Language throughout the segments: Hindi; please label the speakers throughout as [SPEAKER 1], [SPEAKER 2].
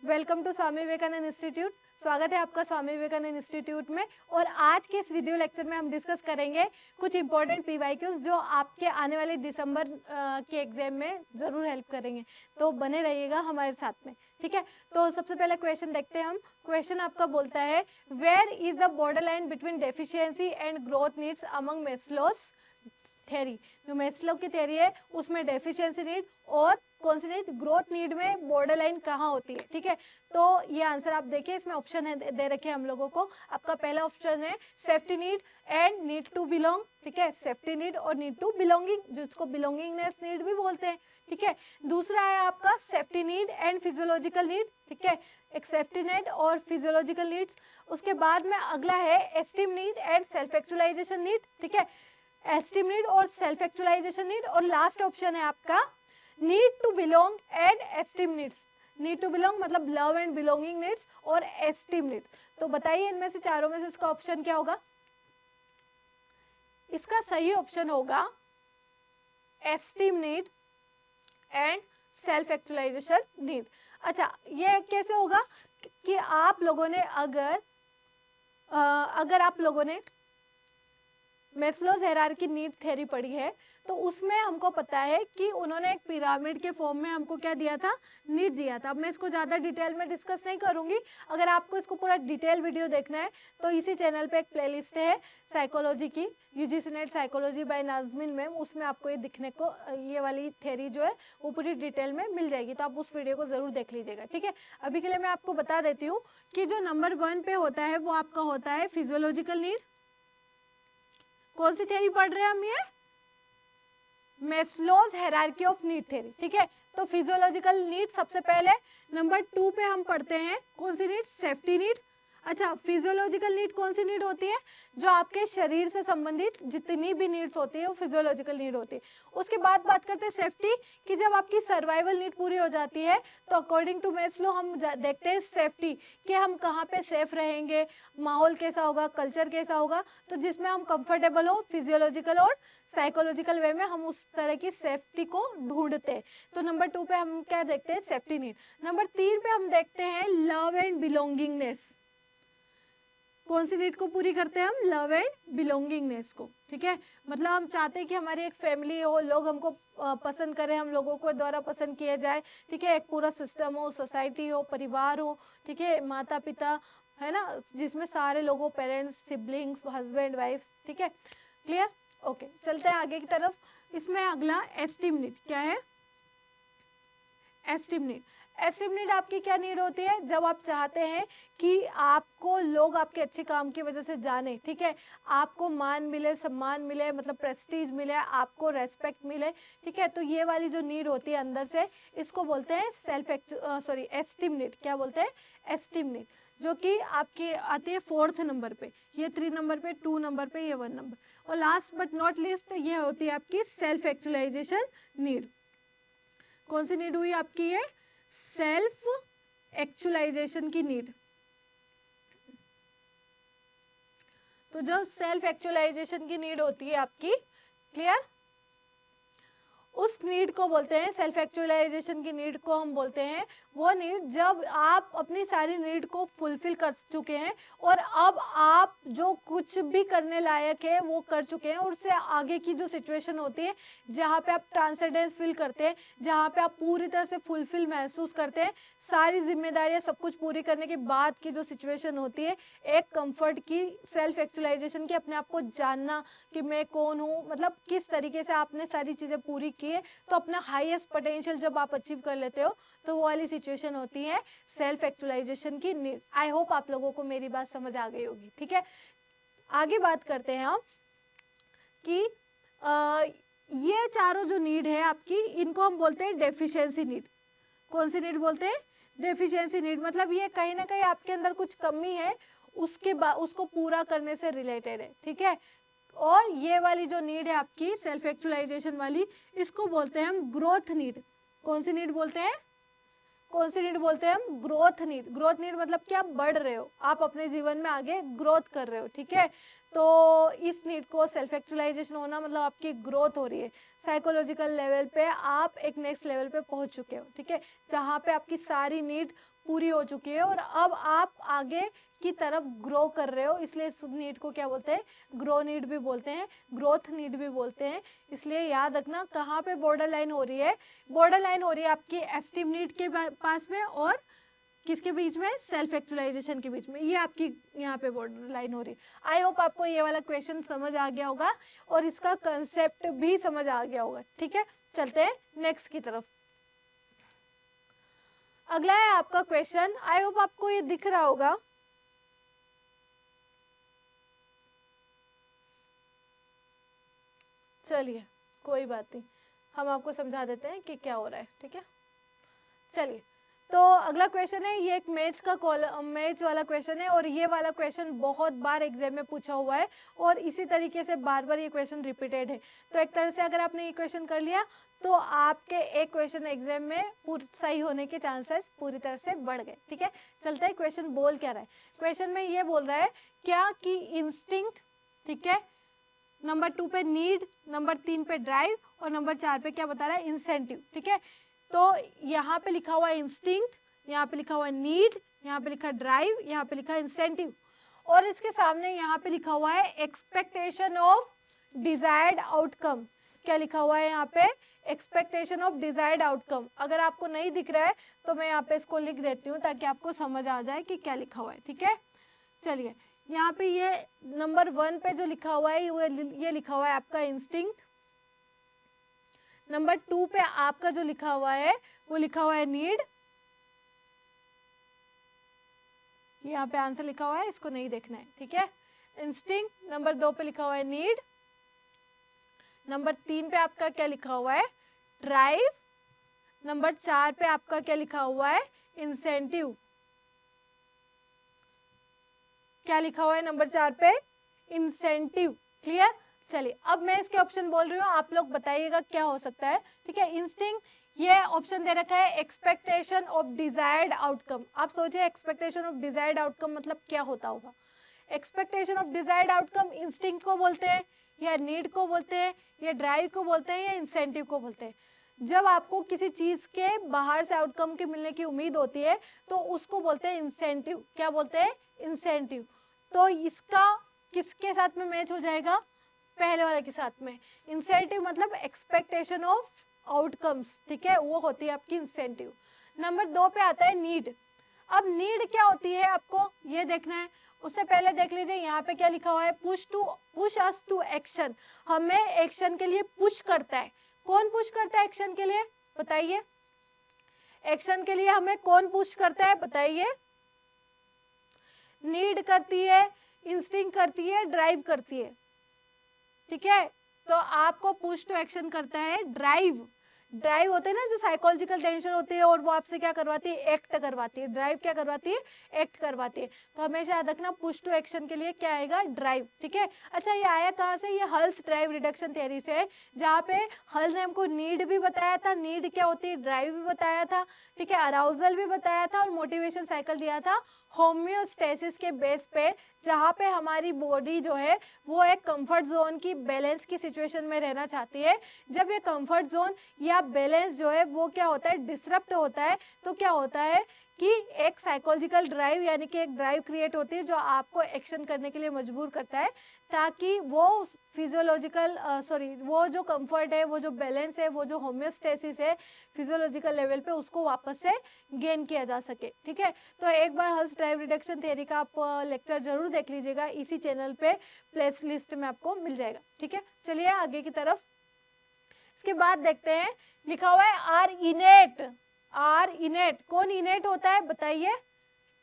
[SPEAKER 1] Welcome to Swami Vivekananda institute. स्वागत है आपका स्वामी विवेकानंद इंस्टीट्यूट में। और आज के इस वीडियो लेक्चर में हम डिस्कस करेंगे कुछ इंपॉर्टेंट पीवाईक्यूज जो आपके आने वाले दिसंबर के एग्जाम में ज़रूर हेल्प करेंगे। तो बने रहिएगा हमारे साथ में, ठीक है। तो सबसे पहले क्वेश्चन देखते हैं हम। क्वेश्चन आपका बोलता है, where is the border line between deficiency and growth needs among Maslow's theory. जो मेस्लो की थ्योरी है उसमें डेफिशिएंसी नीड और कौन सी नीड, ग्रोथ नीड में बॉर्डर लाइन कहाँ होती है, ठीक है। तो ये आंसर आप देखिए, इसमें ऑप्शन है दे रखे हैं हम लोगों को। आपका पहला ऑप्शन है safety need and need to belong, ठीक है। सेफ्टी नीड और नीड टू बिलोंगिंग, जिसको बिलोंगिंगनेस नीड भी बोलते हैं, ठीक है। दूसरा है आपका safety need and physiological need, ठीक है। एक सेफ्टी नीड और फिजियोलॉजिकल नीड्स। उसके बाद में अगला है esteem need and self actualisation need, ठीक है। एस्टीम नीड और सेल्फ एक्चुअलाइजेशन नीड। और लास्ट ऑप्शन है आपका need to belong and esteem needs. Need to belong मतलब लव एंड बिलोंगिंग नीड्स और एस्टीम नीड्स। तो बताइए इनमें से चारों में से इसका ऑप्शन क्या होगा। इसका सही ऑप्शन होगा esteem need and self actualisation need. अच्छा, ये कैसे होगा कि आप लोगों ने अगर आप लोगों ने मेस्लोज हायरार्की नीड थ्योरी पढ़ी है तो उसमें हमको पता है कि उन्होंने एक पिरामिड के फॉर्म में हमको क्या दिया था, नीड दिया था। अब मैं इसको ज़्यादा डिटेल में डिस्कस नहीं करूंगी। अगर आपको इसको पूरा डिटेल वीडियो देखना है तो इसी चैनल पे एक प्लेलिस्ट है साइकोलॉजी की, UGC NET psychology by Nazmeen ma'am, उसमें आपको ये दिखने को, ये वाली थ्योरी जो है वो पूरी डिटेल में मिल जाएगी। तो आप उस वीडियो को ज़रूर देख लीजिएगा, ठीक है। अभी के लिए मैं आपको बता देती हूँ कि जो नंबर 1 पे होता है वो आपका होता है फिजियोलॉजिकल नीड। कौन सी थ्योरी पढ़ रहे हैं हम, ये मेस्लोज हायरार्की ऑफ नीड थ्योरी, ठीक है। तो फिजियोलॉजिकल नीड सबसे पहले। नंबर 2 पे हम पढ़ते हैं कौन सी नीड, सेफ्टी नीड। अच्छा, फिजियोलॉजिकल नीड कौन सी नीड होती है, जो आपके शरीर से संबंधित जितनी भी नीड्स होती है वो फिजियोलॉजिकल नीड होती है। उसके बाद बात करते हैं सेफ्टी कि जब आपकी सर्वाइवल नीड पूरी हो जाती है तो अकॉर्डिंग टू मेस्लो हम देखते हैं सेफ्टी कि हम कहाँ पे सेफ रहेंगे, माहौल कैसा होगा, कल्चर कैसा होगा, तो जिसमें हम कंफर्टेबल हो फिजियोलॉजिकल और साइकोलॉजिकल वे में हम उस तरह की सेफ्टी को ढूंढते हैं। तो नंबर 2 पे हम क्या देखते हैं, सेफ्टी नीड। नंबर 3 पे हम देखते हैं लव एंड बिलोंगिंगनेस। कौन सी नीड को पूरी करते हैं हम, लव एंड बिलोंगिंगनेस को, ठीक है। मतलब हम चाहते हैं कि हमारी एक फैमिली हो, लोग हमको पसंद करें, हम लोगों को द्वारा पसंद किया जाए, ठीक है। एक पूरा सिस्टम हो, सोसाइटी हो, परिवार हो, ठीक है, माता पिता है ना, जिसमें सारे लोगों, पेरेंट्स, सिबलिंग्स, हस्बैंड वाइफ, ठीक है। Clear, okay. चलते हैं आगे की तरफ। इसमें अगला एस्टीम नीड क्या है, एस्टीम नीड। एस्टीम नीड आपकी क्या नीड होती है, जब आप चाहते हैं कि आपको लोग आपके अच्छे काम की वजह से जाने, ठीक है, आपको मान मिले, सम्मान मिले, मतलब प्रेस्टीज मिले, आपको रेस्पेक्ट मिले, ठीक है। तो ये वाली जो नीड होती है अंदर से, इसको बोलते हैं एस्टीम नीड। क्या बोलते हैं, एस्टीम नीड, जो कि आपकी आती है 4th नंबर पे, ये 3 नंबर पे, 2 नंबर पे, ये 1 नंबर। और लास्ट बट नॉट लिस्ट ये होती है आपकी सेल्फ एक्चुअलाइजेशन नीड। कौन सी नीड हुई आपकी, ये सेल्फ एक्चुअलाइजेशन की नीड। तो जब सेल्फ एक्चुअलाइजेशन की नीड होती है आपकी, क्लियर, उस नीड को बोलते हैं, सेल्फ एक्चुअलाइजेशन की नीड को हम बोलते हैं वो नीड जब आप अपनी सारी नीड को फुलफिल कर चुके हैं और अब आप जो कुछ भी करने लायक है वो कर चुके हैं, और उससे आगे की जो सिचुएशन होती है जहाँ पे आप ट्रांसेंडेंस फील करते हैं, जहाँ पे आप पूरी तरह से फुलफिल महसूस करते हैं, सारी जिम्मेदारियाँ सब कुछ पूरी करने के बाद की जो सिचुएशन होती है, एक कंफर्ट की, सेल्फ एक्चुअलाइजेशन की, अपने आप को जानना कि मैं कौन हूँ, मतलब किस तरीके से आपने सारी चीज़ें पूरी की है, तो अपना हाईएस्ट पोटेंशियल जब आप अचीव कर लेते हो तो वो वाली सिचुएशन होती है सेल्फ एक्चुअलाइजेशन की नीड। आई होप आप लोगों को मेरी बात समझ आ गई होगी, ठीक है। आगे बात करते हैं हम कि ये चारों जो नीड है आपकी, इनको हम बोलते हैं डेफिशिएंसी नीड। कौन सी नीड बोलते हैं, डेफिशिएंसी नीड। मतलब ये कहीं ना कहीं आपके अंदर कुछ कमी है, उसको पूरा करने से रिलेटेड है, ठीक है। और ये वाली जो नीड है आपकी सेल्फ एक्चुअलाइजेशन वाली, इसको बोलते हैं हम ग्रोथ नीड। कौन सी नीड बोलते हैं, कौन सी नीड बोलते हैं हम, ग्रोथ नीड। ग्रोथ नीड मतलब कि आप बढ़ रहे हो, आप अपने जीवन में आगे ग्रोथ कर रहे हो, ठीक है। तो इस नीड को सेल्फ एक्चुअलाइजेशन होना मतलब आपकी ग्रोथ हो रही है, साइकोलॉजिकल लेवल पे आप एक नेक्स्ट लेवल पे पहुंच चुके हो, ठीक है, जहाँ पे आपकी सारी नीड पूरी हो चुकी है और अब आप आगे की तरफ ग्रो कर रहे हो, इसलिए इस नीड को क्या बोलते हैं, ग्रो नीड भी बोलते हैं, ग्रोथ नीड भी बोलते हैं। इसलिए याद रखना कहाँ पे बॉर्डर लाइन हो रही है, बॉर्डर लाइन हो रही है आपकी एस्टीम नीड के पास में और किसके बीच में, सेल्फ एक्चुअलाइजेशन के बीच में, ये आपकी यहाँ पे बॉर्डर लाइन हो रही है। आई होप आपको ये वाला क्वेश्चन समझ आ गया होगा और इसका कंसेप्ट भी समझ आ गया होगा, ठीक है। चलते हैं नेक्स्ट की तरफ। अगला है आपका क्वेश्चन, आई होप आपको ये दिख रहा होगा। चलिए कोई बात नहीं, हम आपको समझा देते हैं कि क्या हो रहा है, ठीक है। चलिए, तो अगला क्वेश्चन है, ये एक मैच का मैच वाला क्वेश्चन है और ये वाला क्वेश्चन बहुत बार एग्जाम में पूछा हुआ है और इसी तरीके से बार बार ये क्वेश्चन रिपीटेड है। तो एक तरह से अगर आपने ये क्वेश्चन कर लिया तो आपके एक क्वेश्चन एग्जाम में सही होने के चांसेस पूरी तरह से बढ़ गए, ठीक है। चलते हैं, क्वेश्चन बोल क्या रहा है। क्वेश्चन में ये बोल रहा है क्या कि इंस्टिंक्ट, ठीक है, नंबर 2 पे नीड, नंबर 3 पे ड्राइव और नंबर 4 पे क्या बता रहा है, इंसेंटिव, ठीक है। तो यहाँ पे लिखा हुआ है इंस्टिंक्ट, यहाँ पे लिखा हुआ है नीड, यहाँ पे लिखा ड्राइव, यहाँ पे लिखा है इंसेंटिव और इसके सामने यहाँ पे लिखा हुआ है एक्सपेक्टेशन ऑफ डिजायर्ड आउटकम। क्या लिखा हुआ है यहाँ पे, एक्सपेक्टेशन ऑफ डिजायर्ड आउटकम। अगर आपको नहीं दिख रहा है तो मैं यहाँ पे इसको लिख देती हूँ ताकि आपको समझ आ जाए कि क्या लिखा हुआ है, ठीक है। चलिए, यहाँ पे ये नंबर 1 पे जो लिखा हुआ है ये लिखा हुआ है आपका इंस्टिंक्ट। नंबर 2 पे आपका जो लिखा हुआ है वो लिखा हुआ है नीड। यहाँ पे आंसर लिखा हुआ है, इसको नहीं देखना है, ठीक है। इंस्टिंक्ट नंबर 2 पे लिखा हुआ है नीड, नंबर 3 पे आपका क्या लिखा हुआ है, ड्राइव, नंबर 4 पे आपका क्या लिखा हुआ है, इंसेंटिव। क्या लिखा हुआ है नंबर 4 पे, इंसेंटिव। क्लियर। चलिए, अब मैं इसके ऑप्शन बोल रही हूँ, आप लोग बताइएगा क्या हो सकता है, ठीक है। इंस्टिंक्ट, ये ऑप्शन दे रखा है एक्सपेक्टेशन ऑफ डिजायर्ड आउटकम। आप सोचिए एक्सपेक्टेशन ऑफ डिजायर्ड आउटकम मतलब क्या होता होगा। Expectation of desired outcome instinct को बोलते हैं या नीड को बोलते हैं या ड्राइव को बोलते हैं या इंसेंटिव को बोलते हैं। जब आपको किसी चीज के बाहर से आउटकम के मिलने की उम्मीद होती है तो उसको बोलते हैं इंसेंटिव। क्या बोलते हैं, इंसेंटिव। तो इसका किसके साथ में मैच हो जाएगा, पहले वाले के साथ में। इंसेंटिव मतलब एक्सपेक्टेशन ऑफ आउटकम्स, ठीक है, वो होती है आपकी इंसेंटिव। नंबर 2 पे आता है नीड। अब नीड क्या होती है आपको ये देखना है। उससे पहले देख लीजिए यहाँ पे क्या लिखा हुआ है, पुश अस टू एक्शन। हमें एक्शन के लिए पुश करता है। कौन पुश करता है एक्शन के लिए, बताइए। एक्शन के लिए हमें कौन पुश करता है, बताइए। नीड करती है, इंस्टिंक्ट करती है, ड्राइव करती है, ठीक है। तो आपको पुश टू एक्शन करता है ड्राइव। ड्राइव होते हैं ना जो साइकोलॉजिकल टेंशन होती है और वो आपसे क्या करवाती है, एक्ट करवाती है। ड्राइव क्या करवाती है, एक्ट करवाती है। तो हमेशा याद रखना पुश टू एक्शन के लिए क्या आएगा, ड्राइव, ठीक है। अच्छा, ये आया कहाँ से, ये हल्स ड्राइव रिडक्शन थ्योरी से, जहाँ पे हल ने हमको नीड भी बताया था, नीड क्या होती है, ड्राइव भी बताया था, ठीक है, अराउजल भी बताया था और मोटिवेशन साइकिल दिया था होम्योस्टेसिस के बेस पे, जहाँ पे हमारी बॉडी जो है वो एक कंफर्ट जोन की बैलेंस की सिचुएशन में रहना चाहती है। जब ये कंफर्ट जोन या बैलेंस जो है वो क्या होता है, डिसरप्ट होता है, तो क्या होता है कि एक साइकोलॉजिकल ड्राइव यानी कि एक ड्राइव क्रिएट होती है जो आपको एक्शन करने के लिए मजबूर करता है, ताकि वो फिजियोलॉजिकल वो जो कंफर्ट है, वो जो बैलेंस है, वो जो होम्योस्टेसिस है फिजियोलॉजिकल लेवल पे, उसको वापस से गेन किया जा सके, ठीक है। तो एक बार हल्स ड्राइव रिडक्शन थ्योरी का आप लेक्चर जरूर देख लीजिएगा, इसी चैनल पे प्लेस लिस्ट में आपको मिल जाएगा, ठीक है। चलिए आगे की तरफ। इसके बाद देखते हैं, लिखा हुआ है आर इनेट। आर इनेट, कौन इनेट होता है बताइए।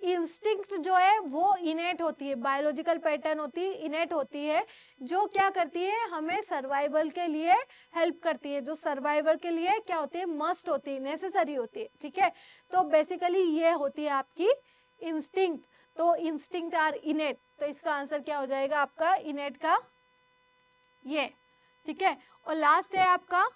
[SPEAKER 1] इंस्टिंक्ट जो है वो इनेट होती है, बायोलॉजिकल पैटर्न होती है, इनेट होती है, जो क्या करती है, हमें सर्वाइवल के लिए हेल्प करती है, जो सर्वाइवल के लिए क्या होती है, मस्ट होती है, नेसेसरी होती है, ठीक है। तो बेसिकली ये होती है आपकी इंस्टिंक्ट। तो इंस्टिंक्ट आर इनेट, तो इसका आंसर क्या हो जाएगा आपका इनेट का ये, ठीक है। और लास्ट है आपका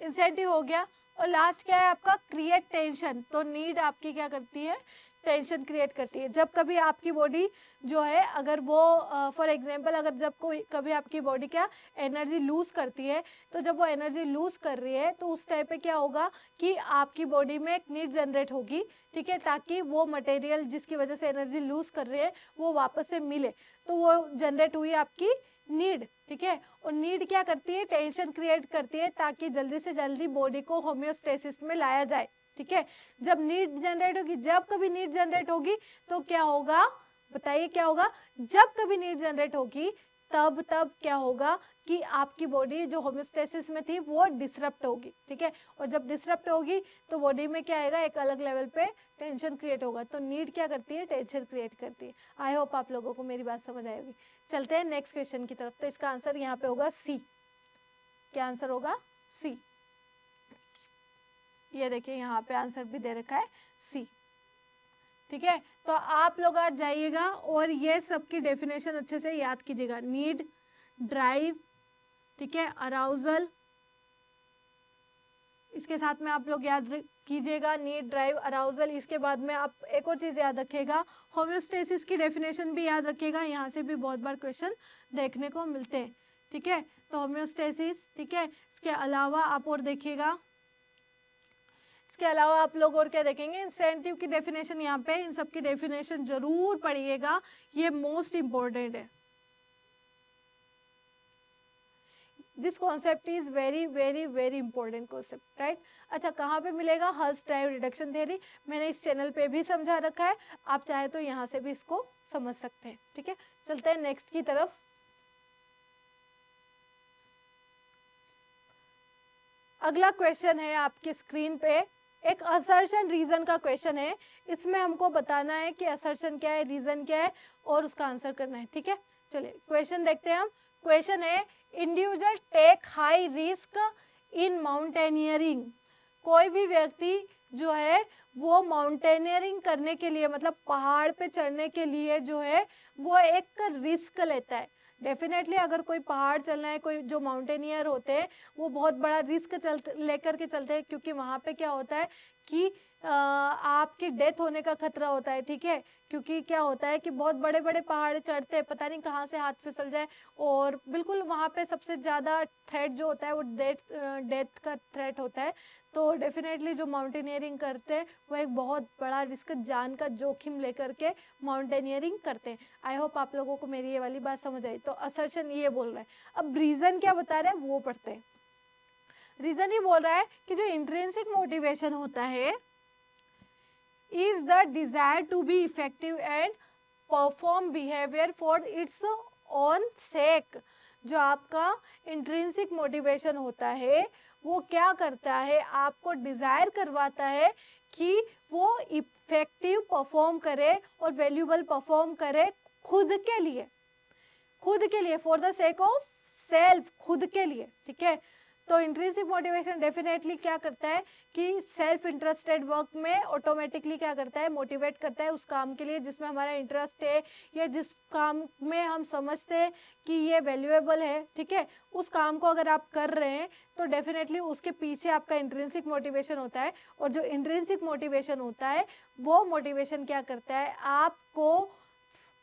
[SPEAKER 1] इंसेंटिव हो गया। और लास्ट क्या है आपका, क्रिएट टेंशन। तो नीड आपकी क्या करती है, टेंशन क्रिएट करती है। जब कभी आपकी बॉडी जो है, अगर वो फॉर एग्जांपल अगर जब कोई कभी आपकी बॉडी क्या एनर्जी लूज करती है, तो जब वो एनर्जी लूज कर रही है तो उस टाइम पे क्या होगा कि आपकी बॉडी में एक नीड जनरेट होगी, ठीक है, ताकि वो मटेरियल जिसकी वजह से एनर्जी लूज कर रही है वो वापस से मिले। तो वो जनरेट हुई आपकी नीड, ठीक है। और नीड क्या करती है, टेंशन क्रिएट करती है ताकि जल्दी से जल्दी बॉडी को होम्योस्टेसिस में लाया जाए, ठीक है। जब नीड जनरेट होगी, जब कभी नीड जनरेट होगी तो क्या होगा, बताइए क्या होगा, जब कभी नीड जनरेट होगी तब क्या होगा कि आपकी बॉडी जो होम्योस्टेसिस में थी वो डिसरप्ट होगी, ठीक है। और जब डिसरप्ट होगी तो बॉडी में क्या आएगा, एक अलग लेवल पे टेंशन क्रिएट होगा। तो नीड क्या करती है, टेंशन क्रिएट करती है। आई होप आप लोगों को मेरी बात समझ आएगी। चलते हैं नेक्स्ट क्वेश्चन की तरफ। तो इसका आंसर यहाँ पे होगा सी। क्या आंसर होगा, सी। ये देखिए यहाँ पे आंसर भी दे रखा है सी, ठीक है। तो आप लोग आज जाइएगा और ये सबकी डेफिनेशन अच्छे से याद कीजिएगा। नीड, ड्राइव, ठीक है, अराउजल, इसके साथ में आप लोग याद कीजिएगा नीड, ड्राइव, अराउजल। इसके बाद में आप एक और चीज़ याद रखिएगा, होम्योस्टेसिस की डेफिनेशन भी याद रखिएगा। यहाँ से भी बहुत बार क्वेश्चन देखने को मिलते हैं, ठीक है। तो होम्योस्टेसिस, ठीक है। इसके अलावा आप और देखिएगा, इसके अलावा आप लोग और क्या देखेंगे, इंसेंटिव की डेफिनेशन। यहाँ पे इन सब की डेफिनेशन जरूर पढ़िएगा, ये मोस्ट इंपॉर्टेंट है। This concept is very very very important concept, right. अच्छा, कहाँ पे मिलेगा, हल्स टाइम रिडक्शन थ्योरी मैंने इस चैनल पे भी समझा रखा है, आप चाहे तो यहाँ से भी इसको समझ सकते हैं, ठीक है। चलते हैं नेक्स्ट की तरफ। अगला क्वेश्चन है आपके स्क्रीन पे, एक असर्शन रीजन का क्वेश्चन है। इसमें हमको बताना है कि असर्शन क्या है, रीजन क्या है और उसका आंसर करना है, ठीक है। चलिए क्वेश्चन देखते हैं हम। क्वेश्चन है, individual take high risk in mountaineering. कोई भी व्यक्ति जो है वो माउंटेनियरिंग करने के लिए, मतलब पहाड़ पे चढ़ने के लिए जो है वो एक रिस्क लेता है। डेफिनेटली अगर कोई पहाड़ चलना है, कोई जो माउंटेनियर होते हैं वो बहुत बड़ा रिस्क लेकर के चलते हैं, क्योंकि वहाँ पे क्या होता है कि आपकी डेथ होने का खतरा होता है, ठीक है। क्योंकि क्या होता है कि बहुत बड़े बड़े पहाड़ चढ़ते हैं, पता नहीं कहाँ से हाथ फिसल जाए, और बिल्कुल वहाँ पे सबसे ज़्यादा थ्रेट जो होता है वो डेथ का थ्रेट होता है। तो डेफिनेटली जो माउंटेनियरिंग करते हैं वो एक बहुत बड़ा रिस्क, जान का जोखिम लेकर के माउंटेनियरिंग करते हैं। आई होप आप लोगों को मेरी ये वाली बात समझ आई। तो असर्शन ये बोल रहा है, अब रीज़न क्या बता रहे हैं वो पढ़ते हैं। रीज़न ये बोल रहा है कि जो इंट्रिंसिक मोटिवेशन होता है is the desire to be effective and perform behavior for its own sake। जो आपका इंट्रिंसिक मोटिवेशन होता है वो क्या करता है, आपको डिज़ायर करवाता है कि वो इफेक्टिव परफॉर्म करे और वैल्यूबल परफॉर्म करे खुद के लिए, for the sake of self, खुद के लिए, ठीक है। तो इंट्रिंसिक मोटिवेशन डेफिनेटली क्या करता है कि सेल्फ इंटरेस्टेड वर्क में ऑटोमेटिकली क्या करता है, मोटिवेट करता है उस काम के लिए जिसमें हमारा इंटरेस्ट है, या जिस काम में हम समझते हैं कि ये वैल्यूएबल है, ठीक है। उस काम को अगर आप कर रहे हैं तो डेफिनेटली उसके पीछे आपका इंट्रिंसिक मोटिवेशन होता है। और जो इंट्रिंसिक मोटिवेशन होता है वो मोटिवेशन क्या करता है, आपको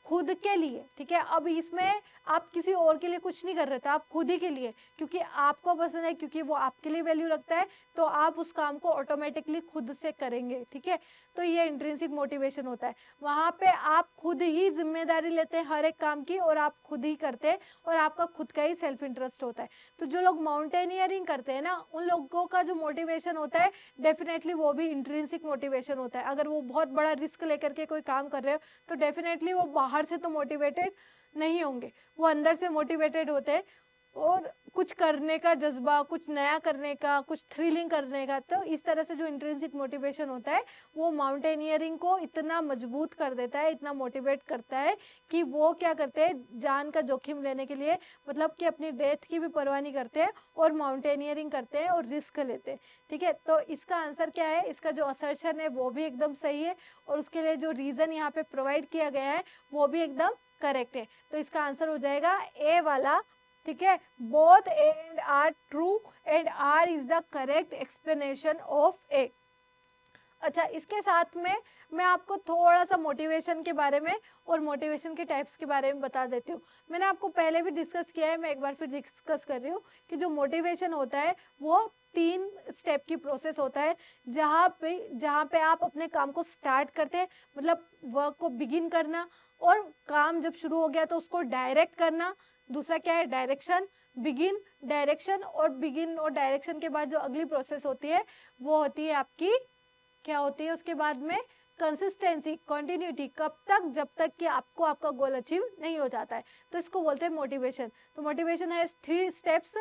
[SPEAKER 1] खुद के लिए, ठीक है। अब इसमें आप किसी और के लिए कुछ नहीं कर रहे थे, आप खुद ही के लिए, क्योंकि आपको पसंद है, क्योंकि वो आपके लिए वैल्यू रखता है, तो आप उस काम को ऑटोमेटिकली खुद से करेंगे, ठीक है। तो ये इंट्रिंसिक मोटिवेशन होता है, वहाँ पे आप खुद ही जिम्मेदारी लेते हैं हर एक काम की और आप खुद ही करते हैं और आपका खुद का ही सेल्फ इंटरेस्ट होता है। तो जो लोग माउंटेनियरिंग करते हैं ना, उन लोगों का जो मोटिवेशन होता है डेफिनेटली वो भी इंट्रिंसिक मोटिवेशन होता है। अगर वो बहुत बड़ा रिस्क लेकर के कोई काम कर रहे हो तो डेफिनेटली वो बाहर से तो मोटिवेटेड नहीं होंगे, वो अंदर से मोटिवेटेड होते हैं और कुछ करने का जज्बा, कुछ नया करने का, कुछ थ्रिलिंग करने का। तो इस तरह से जो इंट्रिंसिक मोटिवेशन होता है वो माउंटेनियरिंग को इतना मजबूत कर देता है, इतना मोटिवेट करता है कि वो क्या करते हैं, जान का जोखिम लेने के लिए, मतलब कि अपनी डेथ की भी परवाह नहीं करते हैं और माउंटेनियरिंग करते हैं और रिस्क लेते हैं, ठीक है। तो इसका आंसर क्या है, इसका जो असर्शन है वो भी एकदम सही है और उसके लिए जो रीज़न यहाँ पे प्रोवाइड किया गया है वो भी एकदम करेक्ट है। तो इसका आंसर हो जाएगा ए वाला, ठीक है, both A and R true and R is the correct explanation of A. अच्छा, इसके साथ में मैं आपको थोड़ा सा मोटिवेशन के बारे में और मोटिवेशन के टाइप्स के बारे में बता देती हूँ। मैंने आपको पहले भी डिस्कस किया है, मैं एक बार फिर डिस्कस कर रही हूँ कि जो मोटिवेशन होता है वो 3 स्टेप की प्रोसेस होता है, जहाँ पे आप अपने काम को स्टार्ट करते हैं, मतलब वर्क को बिगिन करना, और काम जब शुरू हो गया तो उसको डायरेक्ट करना। दूसरा क्या है, डायरेक्शन, बिगिन, डायरेक्शन, और बिगिन और डायरेक्शन के बाद जो अगली प्रोसेस होती है वो होती है आपकी, क्या होती है उसके बाद में, कंसिस्टेंसी, कंटिन्यूटी, कब तक, जब तक कि आपको आपका गोल अचीव नहीं हो जाता है, तो इसको बोलते हैं मोटिवेशन। तो मोटिवेशन है 3 स्टेप्स,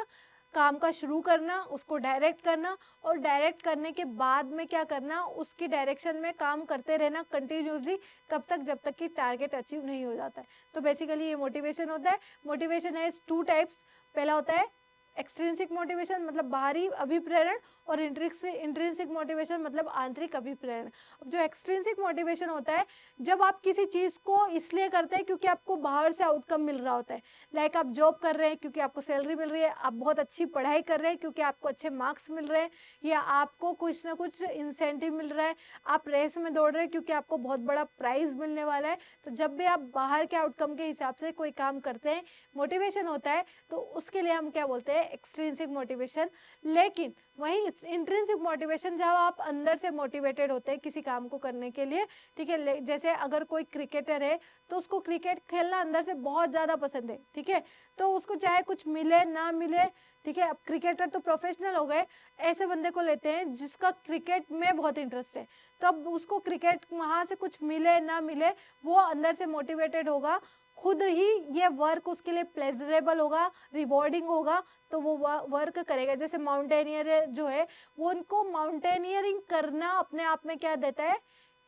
[SPEAKER 1] काम का शुरू करना, उसको डायरेक्ट करना, और डायरेक्ट करने के बाद में क्या करना, उसकी डायरेक्शन में काम करते रहना कंटिन्यूसली, कब तक, जब तक कि टारगेट अचीव नहीं हो जाता है। तो बेसिकली ये मोटिवेशन होता है। मोटिवेशन है 2 टाइप्स, पहला होता है एक्सट्रिंसिक मोटिवेशन मतलब बाहरी अभिप्रेरण, और इंट्रिंसिक मोटिवेशन मतलब आंतरिक अभिप्रेरण। जो एक्सट्रिंसिक मोटिवेशन होता है, जब आप किसी चीज़ को इसलिए करते हैं क्योंकि आपको बाहर से आउटकम मिल रहा होता है, लाइक आप जॉब कर रहे हैं क्योंकि आपको सैलरी मिल रही है, आप बहुत अच्छी पढ़ाई कर रहे हैं क्योंकि आपको अच्छे मार्क्स मिल रहे हैं, या आपको कुछ ना कुछ इंसेंटिव मिल रहा है, आप रेस में दौड़ रहे हैं क्योंकि आपको बहुत बड़ा प्राइज़ मिलने वाला है। तो जब भी आप बाहर के आउटकम के हिसाब से कोई काम करते हैं, मोटिवेशन होता है, तो उसके लिए हम क्या बोलते हैं, एक्सट्रिंसिक मोटिवेशन। लेकिन वहीं इंट्रिंसिक मोटिवेशन, जब आप अंदर से मोटिवेटेड होते हैं किसी काम को करने के लिए, ठीक है, जैसे अगर कोई क्रिकेटर है तो उसको क्रिकेट खेलना अंदर से बहुत ज़्यादा पसंद है, ठीक है, तो उसको चाहे कुछ मिले ना मिले, ठीक है, अब क्रिकेटर तो प्रोफेशनल हो गए, ऐसे बंदे को लेते हैं जिसका क्रिकेट में बहुत इंटरेस्ट है, तो अब उसको क्रिकेट वहाँ से कुछ मिले ना मिले, वो अंदर से मोटिवेटेड होगा, खुद ही ये वर्क उसके लिए प्लेजरेबल होगा, रिवॉर्डिंग होगा, तो वो वर्क करेगा। जैसे माउंटेनियर जो है, वो उनको माउंटेनियरिंग करना अपने आप में क्या देता है,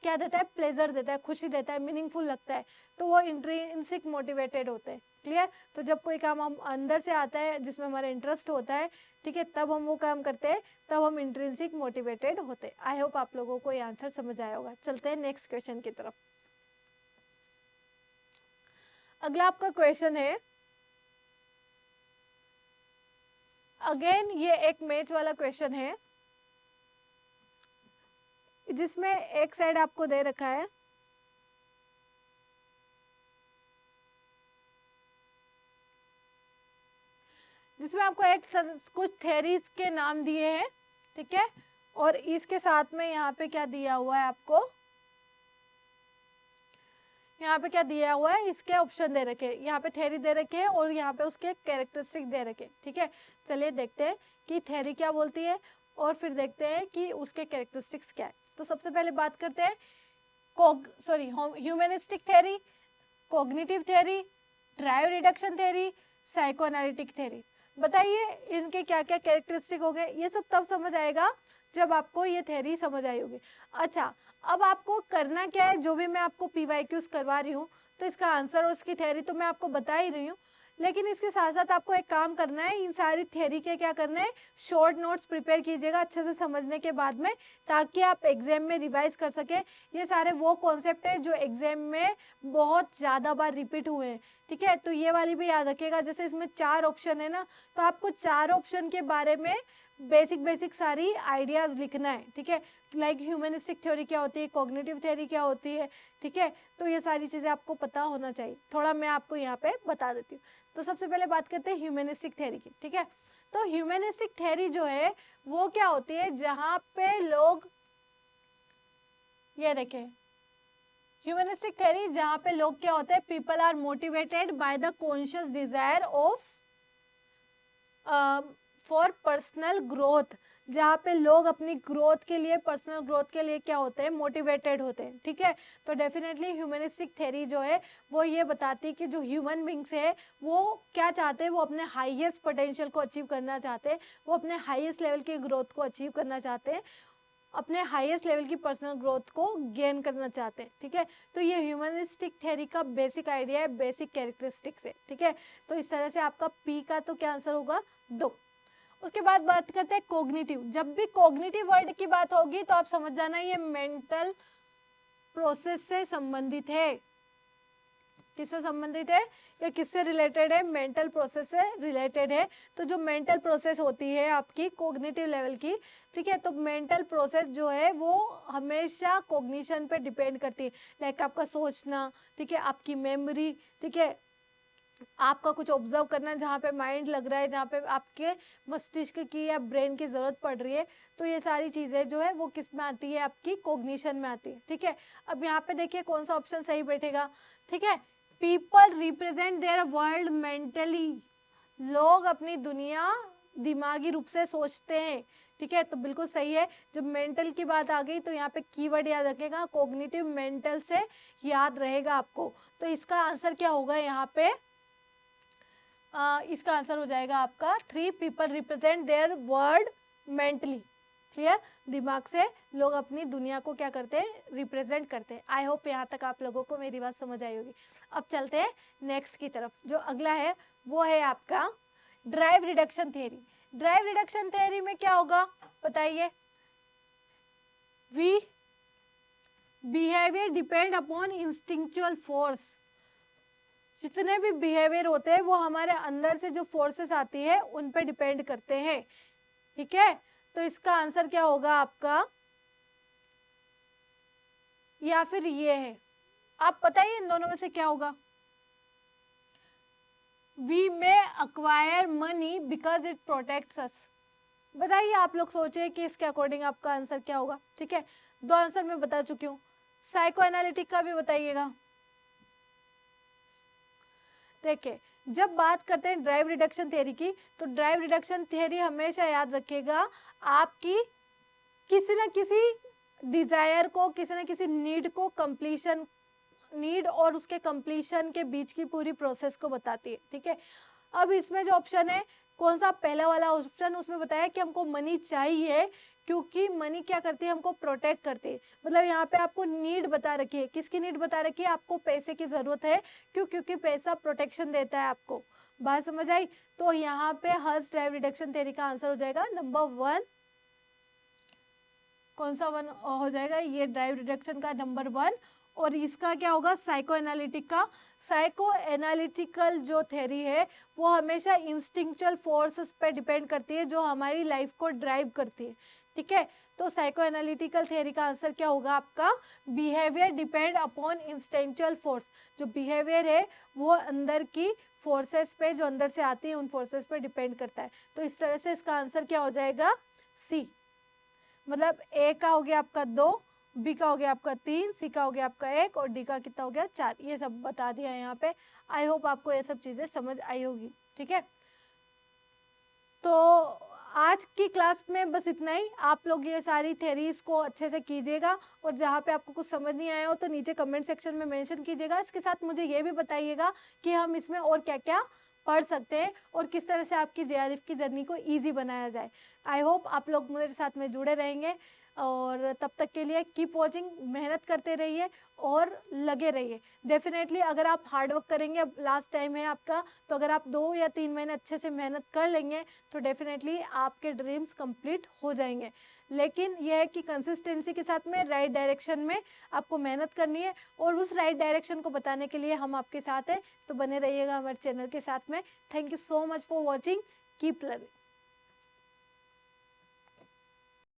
[SPEAKER 1] क्या देता है, प्लेजर देता है, खुशी देता है, मीनिंगफुल लगता है, तो वो इंट्रिंसिक मोटिवेटेड होते हैं। क्लियर? तो जब कोई काम हम अंदर से आता है जिसमें हमारा इंटरेस्ट होता है, ठीक है, तब हम वो काम करते हैं, तब हम इंट्रिंसिक मोटिवेटेड होते हैं। आई होप आप लोगों को ये आंसर समझ आया होगा। चलते हैं नेक्स्ट क्वेश्चन की तरफ। अगला आपका क्वेश्चन है, अगेन ये एक मैच वाला क्वेश्चन है, जिसमें एक साइड आपको दे रखा है जिसमें आपको एक कुछ थेरीज के नाम दिए हैं, ठीक है, और इसके साथ में यहाँ पे क्या दिया हुआ है आपको, यहाँ पे क्या दिया हुआ है, इसके ऑप्शन दे रखे हैं, यहाँ पे थेरी दे रखे हैं और यहाँ पे उसके कैरेक्टरिस्टिक दे रखे हैं, ठीक है। चलिए देखते हैं कि थेरी क्या बोलती है और फिर देखते हैं कि उसके कैरेक्टरिस्टिक्स क्या है। तो सबसे पहले बात करते हैं humanistic theory, cognitive theory, drive reduction theory, psychoanalytic theory. बताइए इनके क्या क्या कैरेक्टरिस्टिक हो गए। ये सब तब समझ आएगा जब आपको ये थेरी समझ आई होगी। अच्छा, अब आपको करना क्या है, जो भी मैं आपको PYQs करवा रही हूँ तो इसका आंसर और उसकी थेरी तो मैं आपको बता ही रही हूँ, लेकिन इसके साथ साथ आपको एक काम करना है, इन सारी थ्योरी के क्या करना है, शॉर्ट नोट्स प्रिपेयर कीजिएगा अच्छे से समझने के बाद में, ताकि आप एग्जाम में रिवाइज कर सके। ये सारे वो कॉन्सेप्ट है जो एग्जाम में बहुत ज़्यादा बार रिपीट हुए हैं, ठीक है। तो ये वाली भी याद रखिएगा, जैसे इसमें 4 ऑप्शन है ना, तो आपको 4 ऑप्शन के बारे में बेसिक सारी आइडियाज़ लिखना है, ठीक है। लाइक ह्यूमनिस्टिक थ्योरी क्या होती है, कॉग्निटिव थ्योरी क्या होती है, ठीक है। तो ये सारी चीज़ें आपको पता होना चाहिए। थोड़ा मैं आपको यहाँ पे बता देती हूँ। तो सबसे पहले बात करते हैं ह्यूमनिस्टिक थ्योरी की, ठीक है। तो ह्यूमनिस्टिक थ्योरी जो है वो क्या होती है, जहाँ पे लोग, ये देखें, ह्यूमनिस्टिक थ्योरी जहाँ पे लोग क्या होते हैं, people are motivated by the conscious desire of for personal growth, जहाँ पे लोग अपनी ग्रोथ के लिए, पर्सनल ग्रोथ के लिए क्या होते हैं, मोटिवेटेड होते हैं, ठीक है। तो डेफिनेटली ह्यूमनिस्टिक थ्योरी जो है वो ये बताती है कि जो ह्यूमन बींग्स है वो क्या चाहते हैं, वो अपने हाईएस्ट पोटेंशियल को अचीव करना चाहते हैं, वो अपने हाईएस्ट लेवल की ग्रोथ को अचीव करना चाहते हैं, अपने हाईएस्ट लेवल की पर्सनल ग्रोथ को गेन करना चाहते हैं, ठीक है। तो ये ह्यूमनिस्टिक थ्योरी का बेसिक आइडिया है, बेसिक कैरेक्टरिस्टिक्स है, ठीक है। तो इस तरह से आपका पी का तो क्या आंसर होगा, 2। उसके बाद बात करते हैं कॉग्निटिव। जब भी कॉग्निटिव वर्ड की बात होगी तो आप समझ जाना ये मेंटल प्रोसेस से संबंधित है, किससे संबंधित है या किससे रिलेटेड है? मेंटल प्रोसेस से रिलेटेड है। तो जो मेंटल प्रोसेस होती है आपकी कॉग्निटिव लेवल की, ठीक है, तो मेंटल प्रोसेस जो है वो हमेशा कॉग्निशन पे डिपेंड करती है, लाइक आपका सोचना, ठीक है, आपकी मेमोरी, ठीक है, आपका कुछ ऑब्जर्व करना जहाँ पे माइंड लग रहा है, जहाँ पे आपके मस्तिष्क की या ब्रेन की ज़रूरत पड़ रही है, तो ये सारी चीज़ें जो है वो किस में आती है? आपकी कॉग्निशन में आती है, ठीक है। अब यहाँ पे देखिए कौन सा ऑप्शन सही बैठेगा, ठीक है। People represent there world mentally, लोग अपनी दुनिया दिमागी रूप से सोचते हैं, ठीक है, तो बिल्कुल सही है। जब मेंटल की बात आ गई तो यहाँ पे कीवर्ड याद रखेगा, कॉग्निटिव मेंटल से याद रहेगा आपको। तो इसका आंसर क्या होगा यहाँ पे? इसका आंसर हो जाएगा आपका 3 people represent there world mentally. Clear? दिमाग से लोग अपनी दुनिया को क्या करते हैं? रिप्रेजेंट करते हैं। आई होप यहाँ तक आप लोगों को मेरी बात समझ आई होगी। अब चलते हैं नेक्स्ट की तरफ। जो अगला है वो है आपका drive reduction theory. Drive reduction theory में क्या होगा बताइए? We behaviour depend upon instinctual force. जितने भी बिहेवियर होते हैं वो हमारे अंदर से जो फोर्सेस आती है उन पे डिपेंड करते हैं, ठीक है। तो इसका आंसर क्या होगा आपका? या फिर ये है? आप बताइए इन दोनों में से क्या होगा? We may acquire money because it protects us. बताइए आप लोग सोचिए कि इसके अकॉर्डिंग आपका आंसर क्या होगा, ठीक है। 2 आंसर मैं बता चुकी हूँ। साइको एनालिटिक का भी बताइएगा। देखिए जब बात करते हैं ड्राइव रिडक्शन थ्योरी की, तो ड्राइव रिडक्शन थ्योरी हमेशा याद रखिएगा आपकी किसी न किसी डिजायर को, किसी न किसी नीड को कंप्लीशन, नीड और उसके कंप्लीशन के बीच की पूरी प्रोसेस को बताती है, ठीक है। अब इसमें जो ऑप्शन है कौन सा? पहला वाला ऑप्शन, उसमें बताया कि हमको मनी चाहिए क्योंकि मनी क्या करती है? हमको प्रोटेक्ट करती है। मतलब यहाँ पे आपको नीड बता रखी है। किसकी नीड बता रखी है? आपको पैसे की जरूरत है। क्यों? क्योंकि पैसा प्रोटेक्शन देता है आपको। बात समझ आई? तो यहाँ पे हर्ट्ज ड्राइव रिडक्शन थ्योरी का आंसर हो जाएगा नंबर 1। कौन सा 1 हो जाएगा? ये ड्राइव रिडक्शन का नंबर 1। और इसका क्या होगा? साइको एनालिटिक का। साइको एनालिटिकल जो थ्योरी है वो हमेशा इंस्टिंक्चुअल फोर्सेस पे डिपेंड करती है जो हमारी लाइफ को ड्राइव करती है, ठीक है। तो साइको एनालिटिकल थ्योरी का आंसर क्या होगा आपका? Behaviour depend upon instinctual force. जो बिहेवियर है वो अंदर की फोर्सेस पे, जो अंदर से आती है उन फोर्सेस पे डिपेंड करता है। तो इस तरह से इसका आंसर क्या हो जाएगा? सी। मतलब ए का हो गया आपका 2, बी का हो गया आपका 3, सी का हो गया आपका 1 और डी का कितना हो गया? 4। ये सब बता दिया है यहाँ पे। आई होप आपको ये सब चीज़ें समझ आई होगी, ठीक है। तो आज की क्लास में बस इतना ही। आप लोग ये सारी थ्योरीज को अच्छे से कीजिएगा और जहाँ पे आपको कुछ समझ नहीं आया हो तो नीचे कमेंट सेक्शन में मेंशन कीजिएगा। इसके साथ मुझे ये भी बताइएगा कि हम इसमें और क्या क्या पढ़ सकते हैं और किस तरह से आपकी जेआरएफ की जर्नी को ईजी बनाया जाए। आई होप आप लोग मेरे साथ में जुड़े रहेंगे और तब तक के लिए कीप वॉचिंग, मेहनत करते रहिए और लगे रहिए। डेफिनेटली अगर आप हार्ड वर्क करेंगे, अब लास्ट टाइम है आपका, तो अगर आप 2 या 3 महीने अच्छे से मेहनत कर लेंगे तो डेफिनेटली आपके ड्रीम्स कंप्लीट हो जाएंगे। लेकिन यह है कि कंसिस्टेंसी के साथ में राइट डायरेक्शन में आपको मेहनत करनी है और उस राइट डायरेक्शन को बताने के लिए हम आपके साथ हैं। तो बने रहिएगा हमारे चैनल के साथ में। Thank you so much for watching. Keep learning.